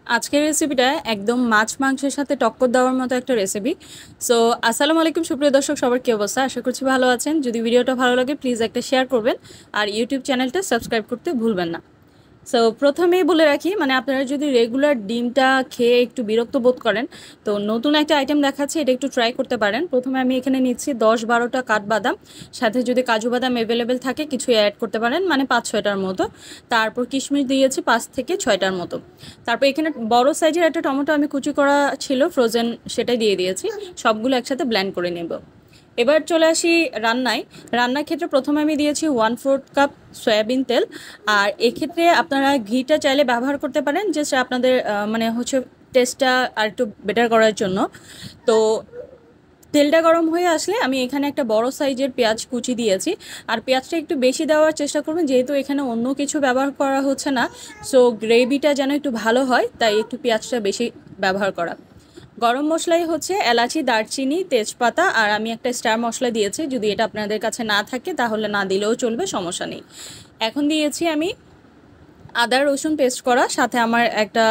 আজকের রেসিপিটা একদম মাছ মাংসের সাথে টক্কর দেওয়ার মতো একটা রেসিপি। সো আসসালামু আলাইকুম সুপ্রিয় দর্শক, সবার কী অবস্থা? আশা করছি ভালো আছেন। যদি ভিডিওটা ভালো লাগে প্লিজ একটা শেয়ার করবেন আর ইউটিউব চ্যানেলটা সাবস্ক্রাইব করতে ভুলবেন না। সো প্রথমেই বলে রাখি, আপনারা যদি রেগুলার ডিমটা খেয়ে একটু বিরক্ত বোধ করেন, তো নতুন একটা আইটেম দেখাচ্ছি, এটা একটু ট্রাই করতে পারেন। প্রথমে আমি এখানে নিচ্ছি 10-12টা কাঠবাদাম, সাথে যদি কাজু বাদাম অ্যাভেলেবেল থাকে কিছু অ্যাড করতে পারেন, 5-6টার মতো। তারপর কিশমিশ দিয়েছি 5 থেকে 6টার মতো। তারপর এখানে বড় সাইজের একটা টমেটো আমি কুচি করা ছিল ফ্রোজেন, সেটাই দিয়ে দিয়েছি। সবগুলো একসাথে ব্লেন্ড করে নেব। এবার চলে আসি রান্নার ক্ষেত্রে প্রথমে আমি দিয়েছি 1/4 কাপ সয়াবিন তেল। আর এক্ষেত্রে আপনারা ঘিটা চাইলে ব্যবহার করতে পারেন, জাস্ট আপনাদের টেস্টটা আর একটু বেটার করার জন্য। তো তেলটা গরম হয়ে আসলে আমি এখানে একটা বড় সাইজের পেঁয়াজ কুচি দিয়েছি। আর পেঁয়াজটা একটু বেশি দেওয়ার চেষ্টা করবেন, যেহেতু এখানে অন্য কিছু ব্যবহার করা হচ্ছে না। সো গ্রেভিটা যেন একটু ভালো হয়, তাই একটু পেঁয়াজটা বেশি ব্যবহার করা। গরম মশলাই হচ্ছে এলাচি, দারচিনি, তেজপাতা, আর আমি একটা স্টার মশলা দিয়েছি। যদি এটা আপনাদের কাছে না থাকে তাহলে না দিলেও চলবে, সমস্যা নেই। এখন দিয়েছি আমি আদা রসুন পেস্ট করা, সাথে আমার একটা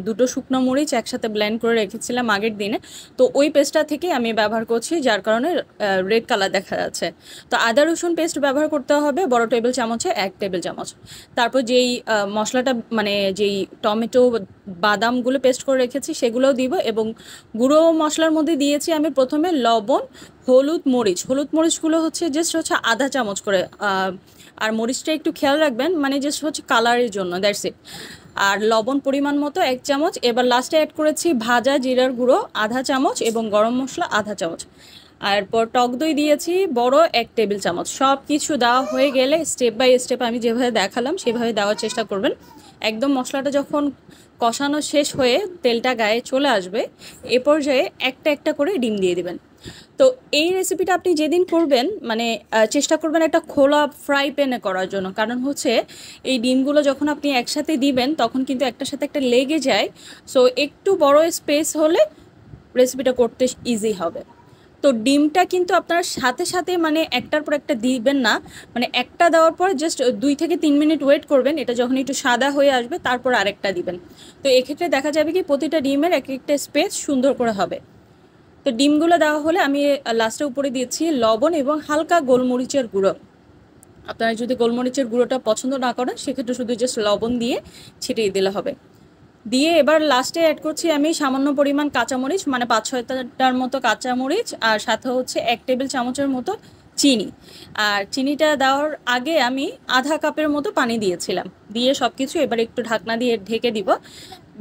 দুটো শুকনো মরিচ একসাথে ব্লেন্ড করে রেখেছিলাম আগের দিনে। তো ওই পেস্টটা থেকে আমি ব্যবহার করছি, যার কারণে রেড কালার দেখা যাচ্ছে। তো আদা রসুন পেস্ট ব্যবহার করতে হবে বড় টেবিল চামচে 1 টেবিল চামচ। তারপর যেই মশলাটা যেই টমেটো বাদামগুলো পেস্ট করে রেখেছি সেগুলোও দিব, এবং গুঁড়ো মশলার মধ্যে দিয়েছি আমি প্রথমে লবণ, হলুদ মরিচগুলো জাস্ট আধা চামচ করে। আর মরিচটা একটু খেয়াল রাখবেন, জাস্ট কালারের জন্য, দ্যাটস ইট। আর লবণ পরিমাণ মতো 1 চামচ। এবার লাস্টে অ্যাড করেছি ভাজা জিরার গুঁড়ো আধা চামচ এবং গরম মশলা আধা চামচ। এরপর টক দই দিয়েছি বড় 1 টেবিল চামচ। সব কিছু দেওয়া হয়ে গেলে স্টেপ বাই স্টেপ আমি যেভাবে দেখালাম সেভাবে দেওয়ার চেষ্টা করবেন। একদম মশলাটা যখন কষানো শেষ হয়ে তেলটা গায়ে চলে আসবে, এ পর্যায়ে একটা একটা করে ডিম দিয়ে দিবেন। তো এই রেসিপিটা আপনি যেদিন করবেন, চেষ্টা করবেন একটা খোলা ফ্রাই প্যানে করার জন্য, কারণ এই ডিমগুলো যখন আপনি একসাথে দিবেন তখন কিন্তু একটার সাথে একটা লেগে যায়। সো একটু বড় স্পেস হলে রেসিপিটা করতে ইজি হবে। তো ডিমটা কিন্তু আপনার সাথে সাথে একটার পর একটা দিবেন না, একটা দেওয়ার পর জাস্ট 2 থেকে 3 মিনিট ওয়েট করবেন, এটা যখন একটু সাদা হয়ে আসবে তারপর আরেকটা দিবেন। তো এক্ষেত্রে দেখা যাবে কি প্রতিটা ডিমের এক একটা স্পেস সুন্দর করে হবে। তো ডিমগুলো দেওয়া হলে আমি লাস্টে উপরে দিয়েছি লবণ এবং হালকা গোলমরিচের গুঁড়ো। আপনারা যদি গোলমরিচের গুঁড়োটা পছন্দ না করেন সেক্ষেত্রে শুধু জাস্ট লবণ দিয়ে ছিটিয়ে দিলে হবে। দিয়ে এবার লাস্টে অ্যাড করছি আমি সামান্য পরিমাণ কাঁচামরিচ, 5-6টার মতো কাঁচামরিচ, আর সাথে 1 টেবিল চামচের মতো চিনি। আর চিনিটা দেওয়ার আগে আমি আধা কাপের মতো পানি দিয়েছিলাম। দিয়ে সব কিছু এবার একটু ঢাকনা দিয়ে ঢেকে দিব।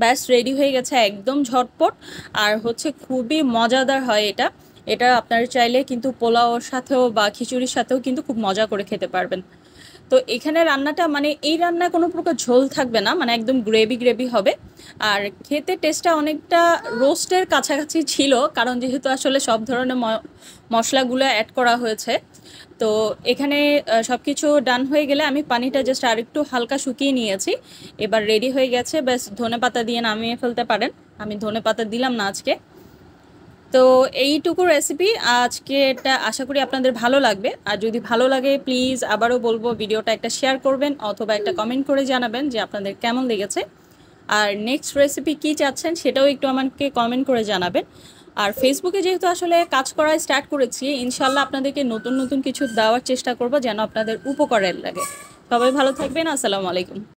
ব্যাস রেডি হয়ে গেছে, একদম ঝটপট। আর খুবই মজাদার হয় এটা। এটা আপনারা চাইলে কিন্তু পোলাওর সাথেও বা খিচুড়ির সাথেও কিন্তু খুব মজা করে খেতে পারবেন। তো এখানে রান্নাটা এই রান্নায় কোনো প্রকার ঝোল থাকবে না, একদম গ্রেভি গ্রেভি হবে। আর খেতে টেস্টটা অনেকটা রোস্টের কাছাকাছি ছিল, কারণ যেহেতু আসলে সব ধরনের মশলাগুলো অ্যাড করা হয়েছে। তো এখানে সব কিছু ডান হয়ে গেলে আমি পানিটা জাস্ট আরেকটু হালকা শুকিয়ে নিয়েছি। এবার রেডি হয়ে গেছে, ব্যাস ধনেপাতা দিয়ে নামিয়ে ফেলতে পারেন। আমি ধনেপাতা দিলাম না আজকে। তো এইটুকু রেসিপি আজকে, এটা আশা করি আপনাদের ভালো লাগবে। আর যদি ভালো লাগে প্লিজ আবারও বলবো ভিডিওটা একটা শেয়ার করবেন, অথবা একটা কমেন্ট করে জানাবেন যে আপনাদের কেমন লেগেছে। আর নেক্সট রেসিপি কী চাচ্ছেন সেটাও একটু আমাকে কমেন্ট করে জানাবেন। আর ফেসবুকে যেহেতু আসলে কাজ করা স্টার্ট করেছি, ইনশাল্লাহ আপনাদেরকে নতুন নতুন কিছু দেওয়ার চেষ্টা করব যেন আপনাদের উপকারের লাগে। সবাই ভালো থাকবেন, আসসালামু আলাইকুম।